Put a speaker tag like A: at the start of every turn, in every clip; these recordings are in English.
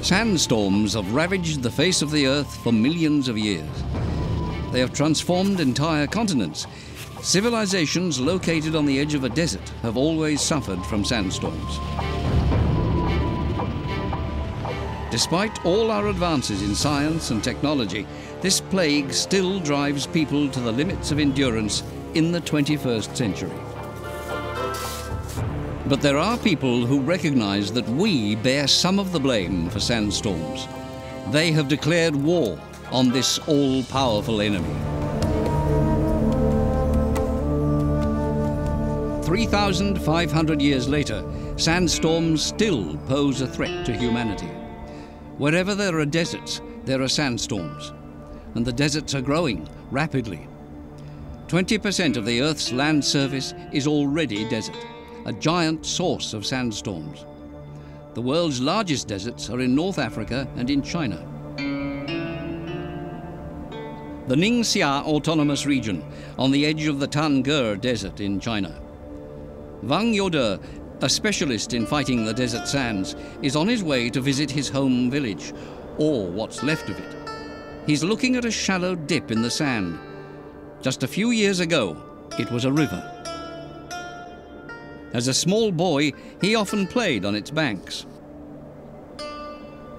A: Sandstorms have ravaged the face of the earth for millions of years. They have transformed entire continents. Civilizations located on the edge of a desert have always suffered from sandstorms. Despite all our advances in science and technology, this plague still drives people to the limits of endurance in the 21st century. But there are people who recognize that we bear some of the blame for sandstorms. They have declared war on this all-powerful enemy. 3,500 years later, sandstorms still pose a threat to humanity. Wherever there are deserts, there are sandstorms. And the deserts are growing rapidly. 20% of the Earth's land surface is already desert, a giant source of sandstorms. The world's largest deserts are in North Africa and in China. The Ningxia Autonomous Region, on the edge of the Tange Desert in China. Wang Yode, a specialist in fighting the desert sands, is on his way to visit his home village, or what's left of it. He's looking at a shallow dip in the sand. Just a few years ago, it was a river. As a small boy, he often played on its banks.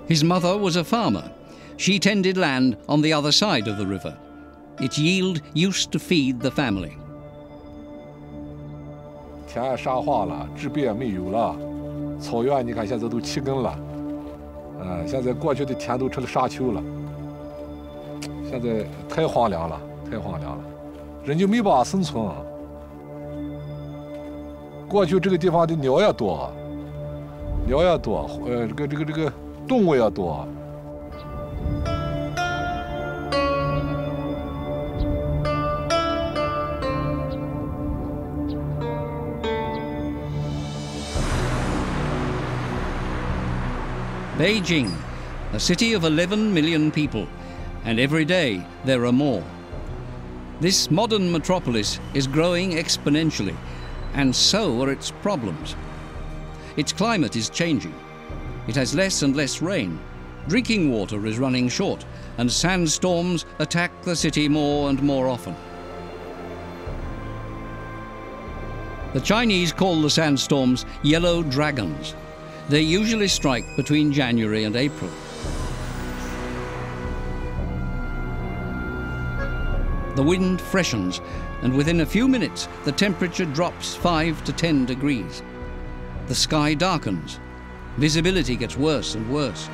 A: His mother was a farmer. She tended land on the other side of the river. Its yield used to feed the family.
B: 田也沙化了，植被也没有了，草原你看现在都弃耕了，现在过去的田都成了沙丘了，现在太荒凉了，太荒凉了，人就没办法生存。过去这个地方的鸟也多，这个动物也多。
A: Beijing, a city of 11 million people, and every day there are more. This modern metropolis is growing exponentially, and so are its problems. Its climate is changing. It has less and less rain. Drinking water is running short, and sandstorms attack the city more and more often. The Chinese call the sandstorms yellow dragons. They usually strike between January and April. The wind freshens, and within a few minutes, the temperature drops 5 to 10 degrees. The sky darkens. Visibility gets worse and worse.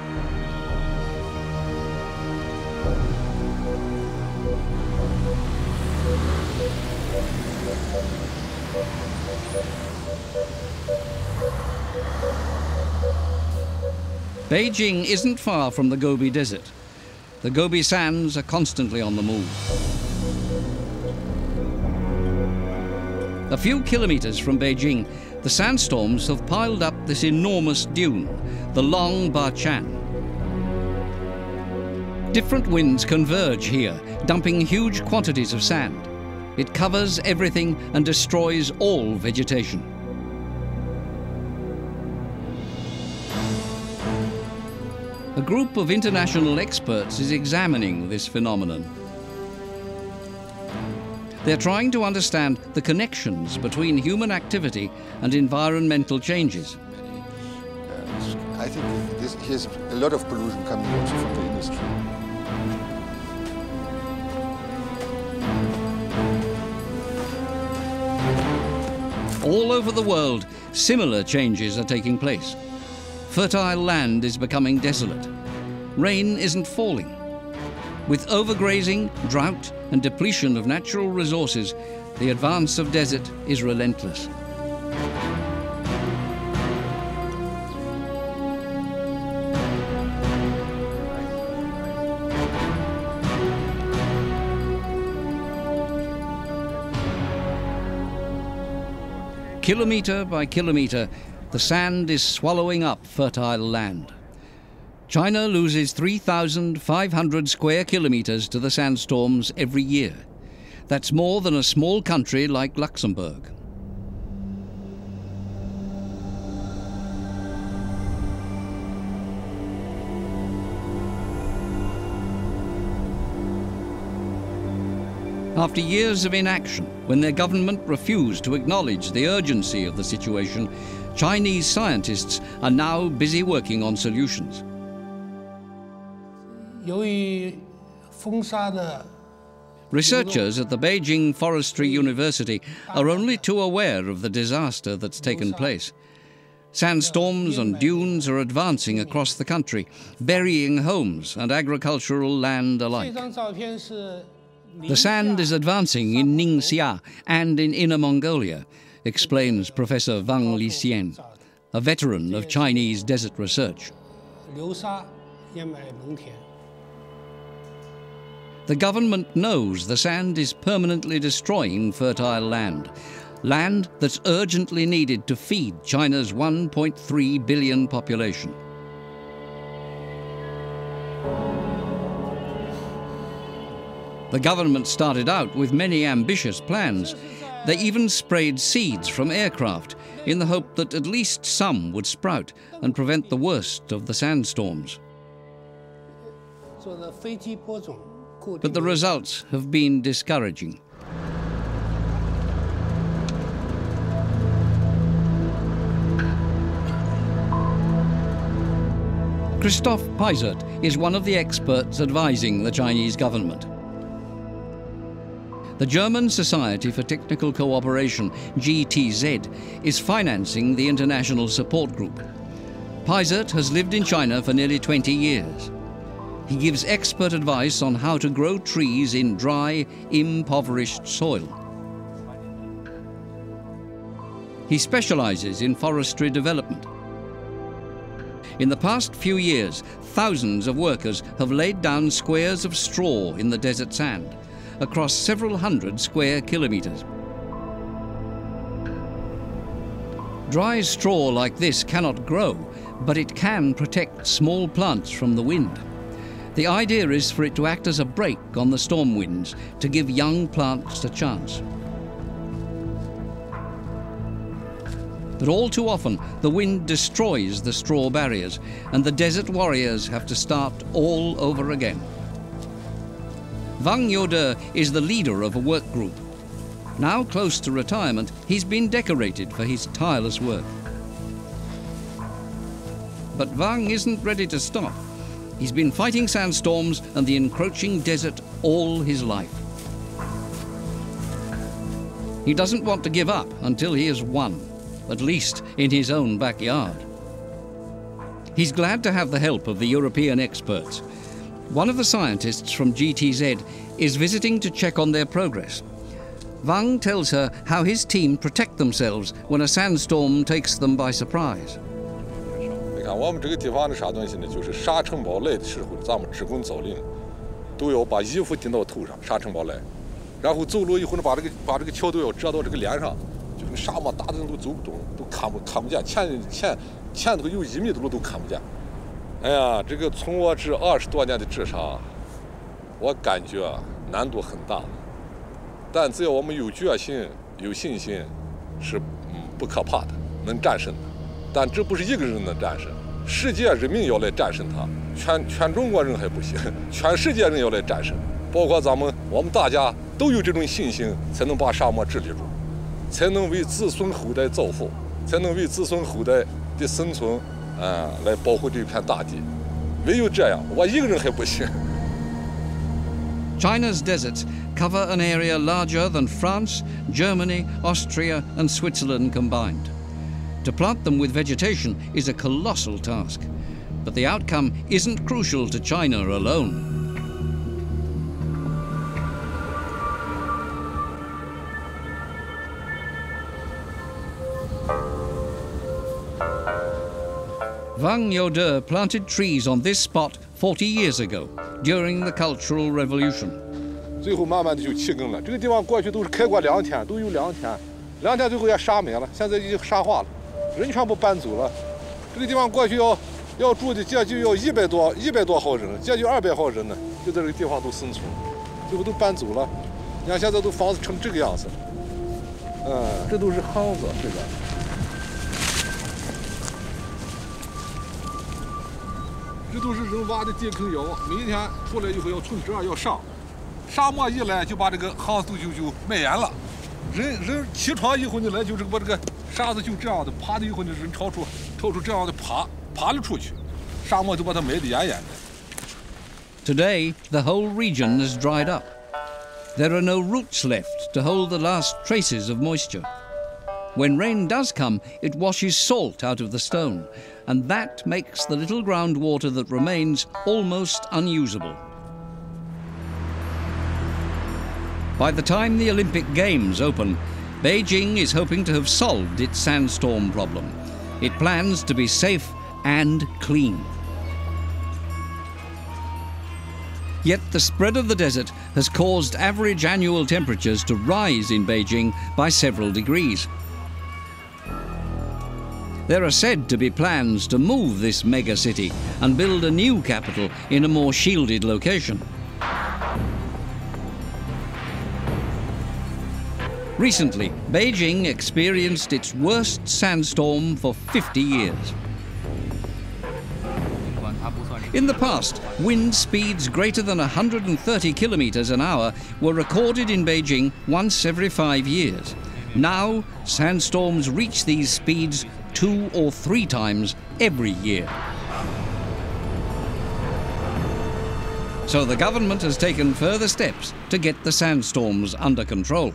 A: Beijing isn't far from the Gobi Desert. The Gobi sands are constantly on the move. A few kilometers from Beijing, the sandstorms have piled up this enormous dune, the Long Bachan. Different winds converge here, dumping huge quantities of sand. It covers everything and destroys all vegetation. A group of international experts is examining this phenomenon. They're trying to understand the connections between human activity and environmental changes.
C: I think here's a lot of pollution coming also from the industry.
A: All over the world, similar changes are taking place. Fertile land is becoming desolate. Rain isn't falling. With overgrazing, drought, and depletion of natural resources, the advance of desert is relentless. Kilometer by kilometer, the sand is swallowing up fertile land. China loses 3,500 square kilometers to the sandstorms every year. That's more than a small country like Luxembourg. After years of inaction, when their government refused to acknowledge the urgency of the situation, Chinese scientists are now busy working on solutions. Researchers at the Beijing Forestry University are only too aware of the disaster that's taken place. Sandstorms and dunes are advancing across the country, burying homes and agricultural land alike. The sand is advancing in Ningxia and in Inner Mongolia, explains Professor Wang Lixian, a veteran of Chinese desert research. The government knows the sand is permanently destroying fertile land, land that's urgently needed to feed China's 1.3 billion population. The government started out with many ambitious plans. They even sprayed seeds from aircraft in the hope that at least some would sprout and prevent the worst of the sandstorms. But the results have been discouraging. Christoph Peisert is one of the experts advising the Chinese government. The German Society for Technical Cooperation, GTZ, is financing the international support group. Peisert has lived in China for nearly 20 years. He gives expert advice on how to grow trees in dry, impoverished soil. He specializes in forestry development. In the past few years, thousands of workers have laid down squares of straw in the desert sand, across several hundred square kilometers. Dry straw like this cannot grow, but it can protect small plants from the wind. The idea is for it to act as a brake on the storm winds, to give young plants a chance. But all too often, the wind destroys the straw barriers, and the desert warriors have to start all over again. Wang Yode is the leader of a work group. Now close to retirement, he's been decorated for his tireless work. But Wang isn't ready to stop. He's been fighting sandstorms and the encroaching desert all his life. He doesn't want to give up until he has won, at least in his own backyard. He's glad to have the help of the European experts. One of the scientists from GTZ is visiting to check on their progress. Wang tells her how his team protect themselves when a sandstorm takes them by surprise.
B: 你看，我们这个地方的啥东西呢？就是沙尘暴来的时候，咱们职工造林都要把衣服顶到头上，沙尘暴来，然后走路以后呢，把这个桥都要遮到这个脸上，就是沙漠大的人都走不动，都看不见，前头有1米的路都看不见。哎呀，这个从我这20多年的治沙，我感觉难度很大，但只要我们有决心、有信心，是不可怕的，能战胜的。但这不是一个人能战胜，世界人民要来战胜它，全中国人还不行，全世界人要来战胜，包括我们大家都有这种信心，才能把沙漠治理住，才能为子孙后代造福，才能为子孙后代的生存。 来保护这片大地，唯有这样，我一个人还不行。
A: China's deserts cover an area larger than France, Germany, Austria, and Switzerland combined. To plant them with vegetation is a colossal task, but the outcome isn't crucial to China alone. Wang Yode planted trees on this spot 40 years ago, during the Cultural Revolution.
B: 最后慢慢的就弃根了。这个地方过去都是开过2天，都有2天，2天最后也沙没了，现在已经沙化了，人全部搬走了。这个地方过去要住的接近要100多号人，接近200号人呢，就在这个地方都生存，最后都搬走了。你看现在都房子成这个样子，这都是巷子，这个。 这都是人挖的地坑窑，每一天出来以后要从这儿要上，沙漠一来就把这个航速就蔓延了，人起床以后呢来就是把这个沙子就这样的爬的以后呢人超出这样的爬了出去，沙漠就把它埋得严严的。
A: Today, the whole region has dried up. There are no roots left to hold the last traces of moisture. When rain does come, it washes salt out of the stone, and that makes the little groundwater that remains almost unusable. By the time the Olympic Games open, Beijing is hoping to have solved its sandstorm problem. It plans to be safe and clean. Yet the spread of the desert has caused average annual temperatures to rise in Beijing by several degrees. There are said to be plans to move this mega city and build a new capital in a more shielded location. Recently, Beijing experienced its worst sandstorm for 50 years. In the past, wind speeds greater than 130 kilometers an hour were recorded in Beijing once every 5 years. Now, sandstorms reach these speeds 2 or 3 times every year. So the government has taken further steps to get the sandstorms under control.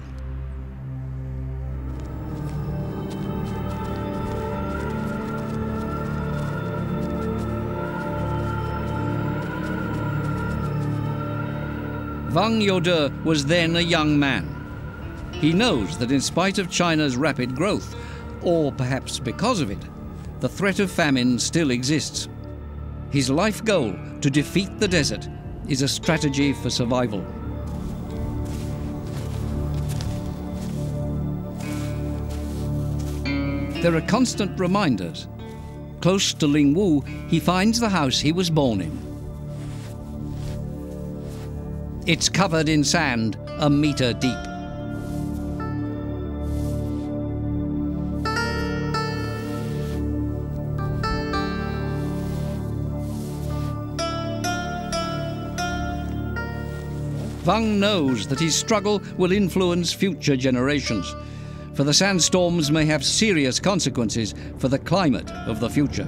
A: Wang Youde was then a young man. He knows that in spite of China's rapid growth, or perhaps because of it, the threat of famine still exists. His life goal, to defeat the desert, is a strategy for survival. There are constant reminders. Close to Lingwu, he finds the house he was born in. It's covered in sand, a meter deep. Wang knows that his struggle will influence future generations, for the sandstorms may have serious consequences for the climate of the future.